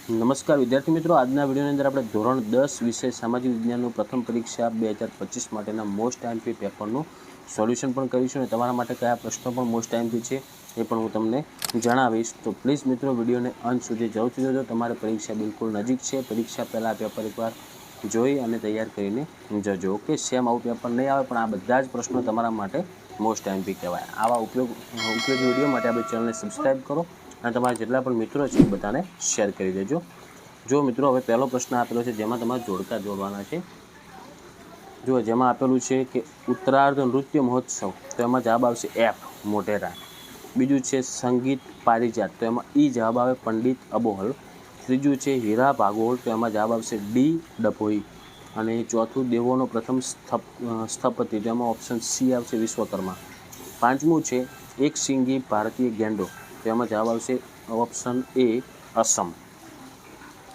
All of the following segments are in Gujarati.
નમસ્કાર વિદ્યાર્થી મિત્રો, આજના વિડીયોની અંદર આપણે ધોરણ 10 વિષય સામાજિક વિજ્ઞાનનું પ્રથમ પરીક્ષા 2025 માટેના મોસ્ટ આઈએમપી પેપરનું સોલ્યુશન પણ કરીશું અને તમારા માટે કયા પ્રશ્નો પણ મોસ્ટ આઈએમપી છે એ પણ હું તમને જણાવીશ. તો પ્લીઝ મિત્રો વિડીયોને અંત સુધી જરૂરથી જોજો. તમારે પરીક્ષા બિલકુલ નજીક છે. પરીક્ષા પહેલાં પેપર એકવાર જોઈ અને તૈયાર કરીને જજો. ઓકે, સેમ આવું પેપર નહીં આવે, પણ આ બધા જ પ્રશ્નો તમારા માટે મોસ્ટ આઈએમપી કહેવાય. આવા ઉપયોગી વિડીયો માટે આપણી ચેનલને સબસ્ક્રાઈબ કરો અને તમારા જેટલા પણ મિત્રો છે એ બધાને શેર કરી દેજો. જો મિત્રો, હવે પહેલો પ્રશ્ન આપેલો છે જેમાં તમારે જોડકા જોડવાના છે. જો જેમાં આપેલું છે કે ઉત્તરાર્ધ નૃત્ય મહોત્સવ, તો એમાં જવાબ આવશે એફ મોઢેરા. બીજું છે સંગીત પારિજાત, તો એમાં ઈ જવાબ આવે પંડિત અબોહલ. ત્રીજું છે હીરા ભાગોળ, તો એમાં જવાબ આવશે ડી ડભોઈ. અને ચોથું દેવોનો પ્રથમ સ્થપતિ, તો એમાં ઓપ્શન સી આવશે વિશ્વકર્મા. પાંચમું છે એક સિંગી ભારતીય ગેંડો, તો એમાં જવાબ આવશે ઓપ્શન એ અસમ.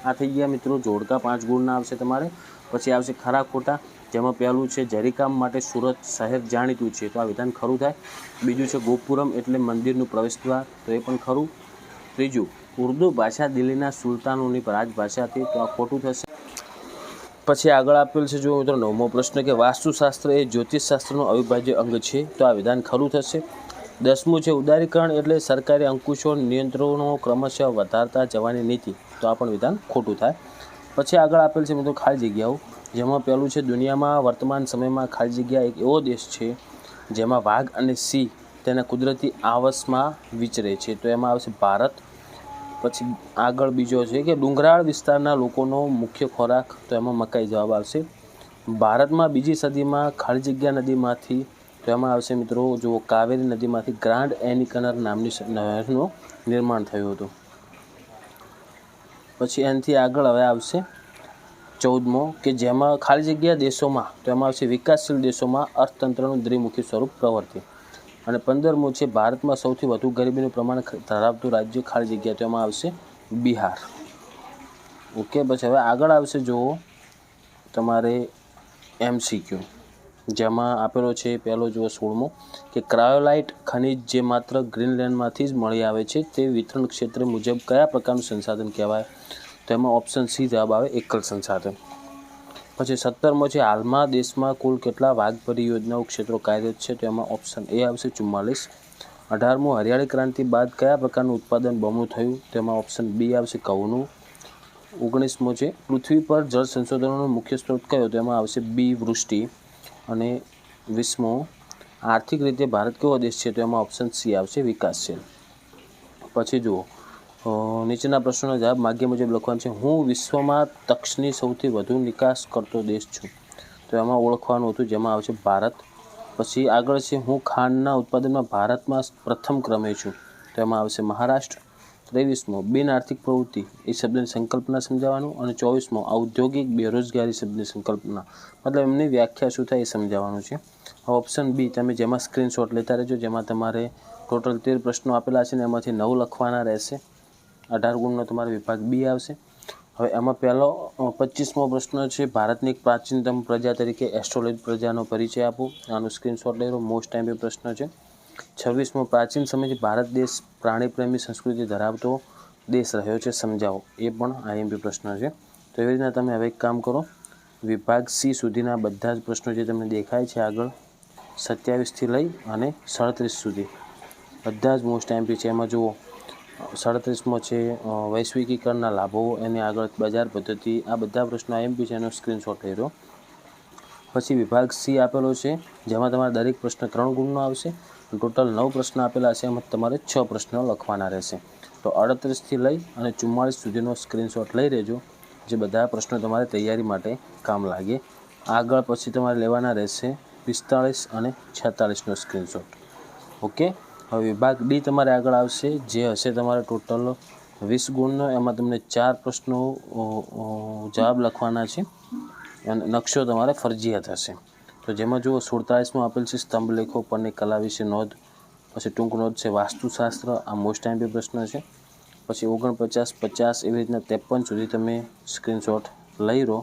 આ થઈ ગયા મિત્રો જોડકા, 5 ગુણના આવશે તમારે. પછી આવશે ખરા ખોટા, જેમાં પહેલું છે જરીકામ માટે સુરત શહેર જાણીતું છે, તો આ વિધાન ખરું થાય. બીજું છે ગોપુરમ એટલે મંદિરનું પ્રવેશદ્વાર, તો એ પણ ખરું. ત્રીજું ઉર્દુ ભાષા દિલ્હીના સુલતાનોની રાજભાષા હતી, તો આ ખોટું થશે. પછી આગળ આપેલ છે જો મિત્રો 9મો પ્રશ્ન કે વાસ્તુશાસ્ત્ર એ જ્યોતિષશાસ્ત્રનું અવિભાજ્ય અંગ છે, તો આ વિધાન ખરું થશે. 10મું છે ઉદારીકરણ એટલે સરકારી અંકુશો નિયંત્રણો ક્રમશઃ વધારતા જવાની નીતિ, તો આ પણ વિધાન ખોટું થાય. પછી આગળ આપેલ છે મિત્રો ખાલી જગ્યાઓ, જેમાં પહેલું છે દુનિયામાં વર્તમાન સમયમાં ખાલી જગ્યા એક એવો દેશ છે જેમાં વાઘ અને સિંહ તેના કુદરતી આવાસમાં વિચરે છે, તો એમાં આવશે ભારત. પછી આગળ બીજો છે કે ડુંગરાળ વિસ્તારના લોકોનો મુખ્ય ખોરાક, તો એમાં મકાઈ જવાબ આવશે. ભારતમાં 2જી સદીમાં ખાલી જગ્યા નદીમાંથી, તો એમાં આવશે મિત્રો જો કાવેરી નદીમાંથી ગ્રાન્ડ એનિકનર નામની નહેરનું નિર્માણ થયું હતું. પછી એનાથી આગળ હવે આવશે 14મો કે જેમાં ખાલી જગ્યા દેશોમાં, તો એમાં આવશે વિકાસશીલ દેશોમાં અર્થતંત્રનું દ્વિમુખી સ્વરૂપ પ્રવર્તે. અને 15મું છે ભારતમાં સૌથી વધુ ગરીબીનું પ્રમાણ ધરાવતું રાજ્ય ખાલી જગ્યા, તો એમાં આવશે બિહાર. ઓકે, પછી હવે આગળ આવશે જુઓ તમારે MCQ, જેમાં આપેલો છે પહેલો જુઓ 16મો કે ક્રાયોલાઇટ ખનિજ જે માત્ર ગ્રીનલેન્ડમાંથી જ મળી આવે છે તે વિતરણ ક્ષેત્ર મુજબ કયા પ્રકારનું સંસાધન કહેવાય, તો એમાં ઓપ્શન સી જવાબ આવે એકલ સંસાધન. પછી 17મો છે હાલમાં દેશમાં કુલ કેટલા વાઘ પરિયોજનાઓ ક્ષેત્રો કાર્યરત છે, તો એમાં ઓપ્શન એ આવશે 44. 18મું હરિયાળી ક્રાંતિ બાદ કયા પ્રકારનું ઉત્પાદન બમણું થયું, તેમાં ઓપ્શન બી આવશે ઘઉંનું. 19મો છે પૃથ્વી પર જળ સંશોધનોનો મુખ્ય સ્ત્રોત કયો, તો એમાં આવશે બી વૃષ્ટિ. અને 20મો આર્થિક રીતે ભારત કેવો દેશ છે, તો એમાં ઓપ્શન સી આવશે વિકાસશીલ. પછી જુઓ નીચેના પ્રશ્નોના જવાબ માગ્યા મુજબ લખવાનું છે. હું વિશ્વમાં તક્ષની સૌથી વધુ નિકાસ કરતો દેશ છું, તો એમાં ઓળખવાનું હતું જેમાં આવશે ભારત. પછી આગળ છે હું ખાંડના ઉત્પાદનમાં ભારતમાં પ્રથમ ક્રમે છું, તો એમાં આવશે મહારાષ્ટ્ર. 23મો બિન આર્થિક પ્રવૃત્તિ એ શબ્દની સંકલ્પના સમજાવવાનું. અને 24મો ઔદ્યોગિક બેરોજગારી શબ્દની સંકલ્પના, મતલબ એમની વ્યાખ્યા શું થાય એ સમજાવવાનું છે. ઓપ્શન બી તમે જેમાં સ્ક્રીનશોટ લેતા રહેજો, જેમાં તમારે ટોટલ 13 પ્રશ્નો આપેલા છે ને એમાંથી 9 લખવાના રહેશે. 18 ગુણનો તમારો વિભાગ બી આવશે. હવે એમાં પહેલો 25મો પ્રશ્ન છે ભારતની એક પ્રાચીનતમ પ્રજા તરીકે એસ્ટ્રોલોઇડ પ્રજાનો પરિચય આપો, આનું સ્ક્રીનશોટ લઈ લો, મોસ્ટ આઈએમપી પ્રશ્ન છે. 26મો પ્રાચીન સમયથી ભારત દેશ પ્રાણીપ્રેમી સંસ્કૃતિ ધરાવતો દેશ રહ્યો છે, સમજાવો, એ પણ આઈએમપી પ્રશ્ન છે. તો એવી રીતના તમે હવે એક કામ કરો, વિભાગ સી સુધીના બધા જ પ્રશ્નો જે તમને દેખાય છે આગળ 27થી લઈ અને 37 સુધી બધા જ મોસ્ટ આઈએમપી છે. એમાં જુઓ 37મો છે વૈશ્વિકીકરણના લાભો, એની આગળ બજાર પદ્ધતિ, આ બધા પ્રશ્નો આઈએમપી છે, એનો સ્ક્રીનશોટ લઈ લો. પછી વિભાગ સી આપેલો છે જેમાં તમારે દરેક પ્રશ્ન 3 ગુણનો આવશે. ટોટલ 9 પ્રશ્ન આપેલા છે, એમાં તમારે 6 પ્રશ્નો લખવાના રહેશે. તો 38થી લઈ અને 44 સુધીનો સ્ક્રીનશોટ લઈ લેજો, જે બધા પ્રશ્નો તમારે તૈયારી માટે કામ લાગે. આગળ પછી તમારે લેવાના રહેશે 45 અને 46નો સ્ક્રીનશોટ. ઓકે, હવે વિભાગ ડી તમારે આગળ આવશે, જે હશે તમારે ટોટલ 20 ગુણનો. એમાં તમને 4 પ્રશ્નો જવાબ લખવાના છે અને નકશો તમારે ફરજિયાત હશે. તો જેમાં જુઓ 47માં આપેલ છે સ્તંભ લેખો પરની કલા વિશે નોંધ. પછી ટૂંક નોંધ છે વાસ્તુશાસ્ત્ર, આ મોસ્ટ આઈએમપી પ્રશ્ન છે. પછી 49, 50 એવી રીતના 53 સુધી તમે સ્ક્રીનશોટ લઈ રહો.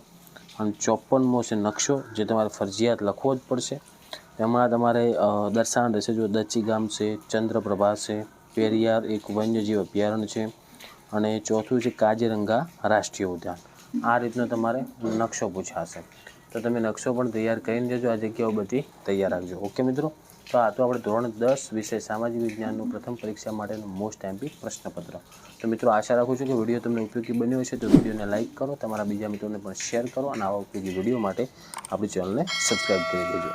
અને 54મો છે નકશો, જે તમારે ફરજિયાત લખવો જ પડશે. એમાં તમારે દર્શાવવાનું રહેશે જો દચ્ચી ગામ છે, ચંદ્રપ્રભા છે, પેરિયાર એક વન્યજીવ અભયારણ્ય છે, અને ચોથું છે કાજીરંગા રાષ્ટ્રીય ઉદ્યાન. આ રીતનો તમારે નકશો પૂછાશે, તો તમે નકશો પણ તૈયાર કરીને જજો. આ જગ્યાઓ બધી તૈયાર રાખજો. ઓકે મિત્રો, તો આ તો આપણે ધોરણ 10 વિષય સામાજિક વિજ્ઞાનનું પ્રથમ પરીક્ષા માટેનું મોસ્ટ એમપી પ્રશ્નપત્ર. તો મિત્રો આશા રાખું છું કે વિડીયો તમને ઉપયોગી બન્યો હશે. તો વિડીયોને લાઇક કરો, તમારા બીજા મિત્રોને પણ શેર કરો અને આવા ઉપયોગી વિડીયો માટે આપણી ચેનલને સબસ્ક્રાઈબ કરી દેજો.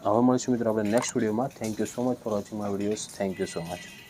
હવે મળીશું મિત્રો આપણે નેક્સ્ટ વિડીયોમાં. Thank you so much for watching my videos. Thank you so much.